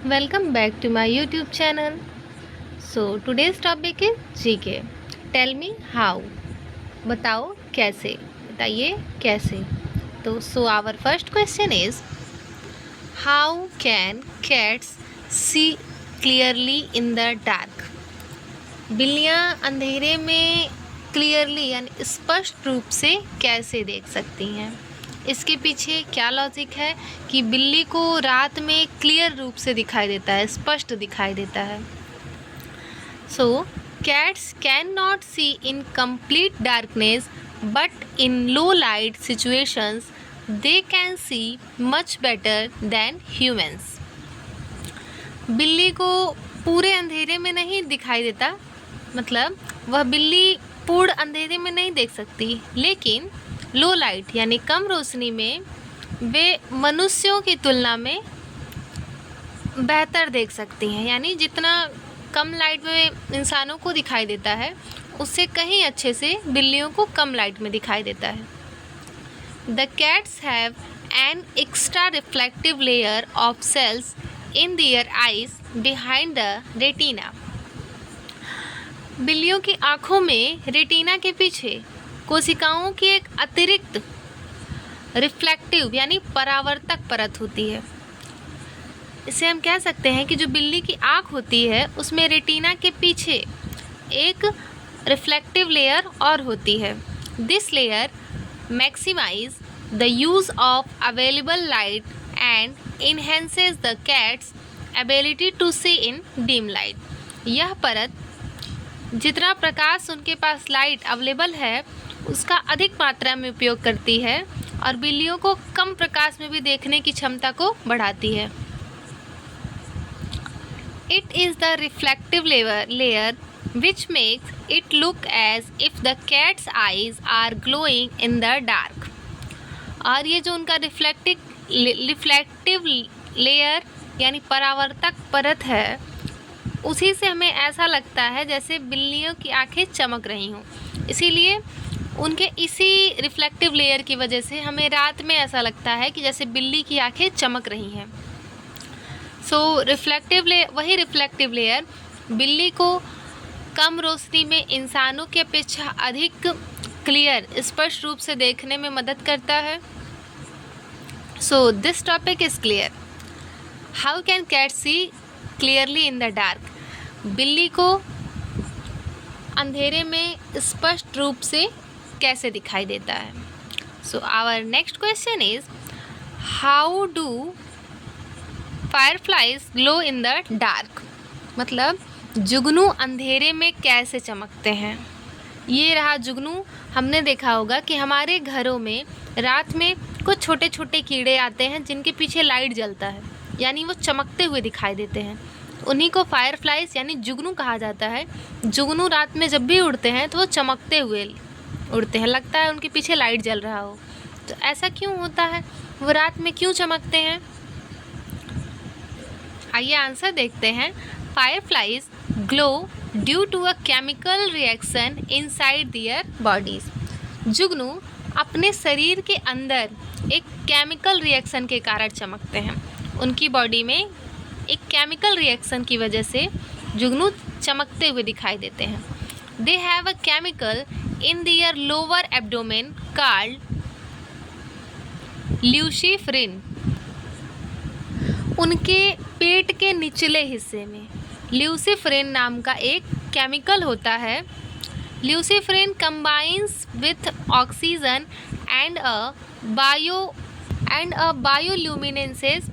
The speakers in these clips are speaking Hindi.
Welcome back to my YouTube channel. So today's topic is GK. Tell me how. बताओ कैसे. बताइए कैसे. So our first question is, how can cats see clearly in the dark? बिल्लियाँ अंधेरे में क्लियरली यानी स्पष्ट रूप से कैसे देख सकती हैं? इसके पीछे क्या लॉजिक है कि बिल्ली को रात में क्लियर रूप से दिखाई देता है, स्पष्ट दिखाई देता है. So cats can not see in complete darkness, but in low light situations they can see much better than humans. बिल्ली को पूरे अंधेरे में नहीं दिखाई देता, मतलब वह बिल्ली पूर्ण अंधेरे में नहीं देख सकती, लेकिन लो लाइट यानी कम रोशनी में वे मनुष्यों की तुलना में बेहतर देख सकती हैं. यानी जितना कम लाइट में इंसानों को दिखाई देता है, उससे कहीं अच्छे से बिल्लियों को कम लाइट में दिखाई देता है. The cats have an extra reflective layer of cells in their eyes behind the retina. बिल्लियों की आँखों में रेटिना के पीछे कोशिकाओं की एक अतिरिक्त रिफ्लेक्टिव यानी परावर्तक परत होती है. इसे हम कह सकते हैं कि जो बिल्ली की आँख होती है उसमें रेटिना के पीछे एक रिफ्लेक्टिव लेयर और होती है. This layer maximize the use of available light and enhances the cat's ability to see in dim light. यह परत जितना प्रकाश उनके पास लाइट अवेलेबल है उसका अधिक मात्रा में उपयोग करती है और बिल्लियों को कम प्रकाश में भी देखने की क्षमता को बढ़ाती है. It is the reflective layer which makes it look as if the cat's eyes are glowing in the dark. और ये जो उनका रिफ्लेक्टिव लेयर यानी परावर्तक परत है, उसी से हमें ऐसा लगता है जैसे बिल्लियों की आंखें चमक रही हों. इसीलिए उनके इसी रिफ्लेक्टिव लेयर की वजह से हमें रात में ऐसा लगता है कि जैसे बिल्ली की आंखें चमक रही हैं. सो वही रिफ्लेक्टिव लेयर बिल्ली को कम रोशनी में इंसानों की अपेक्षा अधिक क्लियर स्पष्ट रूप से देखने में मदद करता है. So this topic is clear. How can cat see clearly in the dark. बिल्ली को अंधेरे में स्पष्ट रूप से कैसे दिखाई देता है. So our next question is, how do fireflies glow in the dark. मतलब जुगनू अंधेरे में कैसे चमकते हैं. ये रहा जुगनू. हमने देखा होगा कि हमारे घरों में रात में कुछ छोटे छोटे कीड़े आते हैं जिनके पीछे लाइट जलता है, यानी वो चमकते हुए दिखाई देते हैं. उन्हीं को फायरफ्लाइज यानी जुगनू कहा जाता है. जुगनू रात में जब भी उड़ते हैं तो वो चमकते हुए उड़ते हैं, लगता है उनके पीछे लाइट जल रहा हो. तो ऐसा क्यों होता है, वो रात में क्यों चमकते हैं? आइए आंसर देखते हैं. Fireflies glow due to a chemical reaction inside their bodies. जुगनू अपने शरीर के अंदर एक केमिकल रिएक्शन के कारण चमकते हैं. उनकी बॉडी में एक केमिकल रिएक्शन की वजह से जुगनू चमकते हुए दिखाई देते हैं. They have a chemical in their lower abdomen called luciferin. उनके पेट के निचले हिस्से में ल्यूसीफरिन नाम का एक केमिकल होता है. Luciferin combines with oxygen and a bioluminescence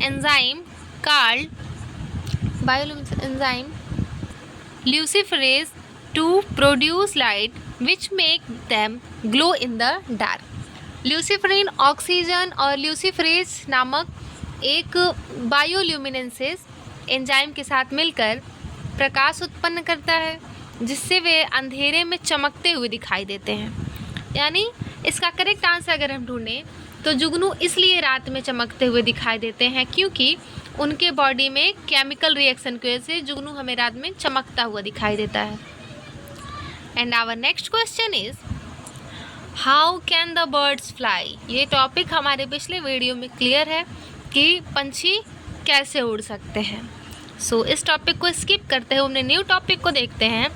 enzyme called bioluminescence enzyme luciferase to produce light which make them glow in the dark. Luciferin oxygen और ल्यूसीफरेज नामक एक बायोल्यूमिनेसेंस एंजाइम के साथ मिलकर प्रकाश उत्पन्न करता है, जिससे वे अंधेरे में चमकते हुए दिखाई देते हैं. यानी इसका करेक्ट आंसर अगर हम ढूंढें तो जुगनू इसलिए रात में चमकते हुए दिखाई देते हैं क्योंकि उनके बॉडी में केमिकल रिएक्शन की वजह से जुगनू हमें रात में चमकता हुआ दिखाई देता है. And our next question is, how can the birds fly. ये टॉपिक हमारे पिछले वीडियो में क्लियर है कि पंछी कैसे उड़ सकते हैं। सो इस टॉपिक को स्किप करते हुए अपने न्यू टॉपिक को देखते हैं।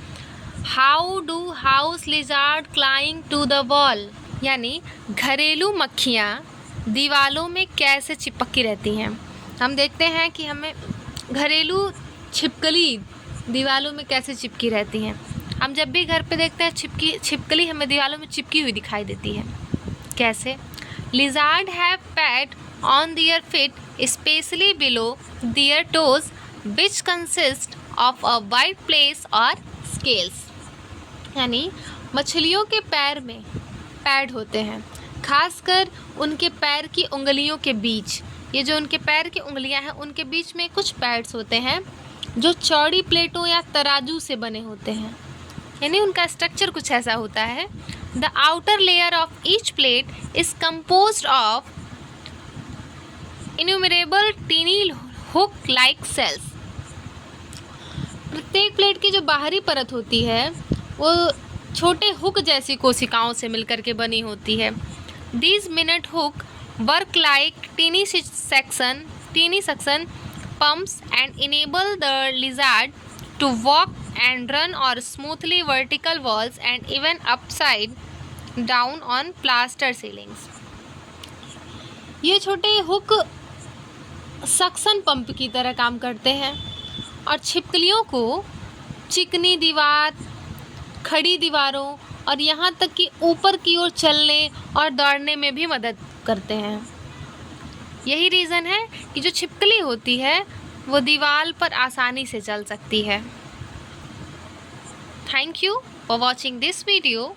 How do house lizard cling to the wall, यानी घरेलू मक्खियाँ दीवालों में कैसे चिपकी रहती हैं। हम देखते हैं कि हमें घरेलू छिपकली दीवालों में कैसे चिपकी रहती हैं। हम जब भी घर पे देखते हैं छिपकली हमें दीवालों में चिपकी हुई दिखाई देती है। कैसे? Lizard have pad on their feet specially below their toes which consist of a white place और स्केल्स, यानी मछलियों के पैर में पैड होते हैं, खासकर उनके पैर की उंगलियों के बीच। ये जो उनके पैर की उंगलियां हैं उनके बीच में कुछ पैड्स होते हैं जो चौड़ी प्लेटों या तराजू से बने होते हैं, यानी उनका स्ट्रक्चर कुछ ऐसा होता है। The outer layer of each plate is composed of innumerable tiny hook like cells. प्रत्येक प्लेट की जो बाहरी परत होती है वो छोटे हुक जैसी कोशिकाओं से मिलकर के बनी होती है। These minute hook work like teeny suction pumps and enable the lizard to walk and run or smoothly vertical walls and even upside down on plaster ceilings. ये छोटे हुक सक्शन पंप की तरह काम करते हैं और छिपकलियों को चिकनी दीवार, खड़ी दीवारों और यहाँ तक कि ऊपर की ओर चलने और दौड़ने में भी मदद करते हैं। यही रीज़न है कि जो छिपकली होती है वो दीवार पर आसानी से चल सकती है। Thank you for watching this video.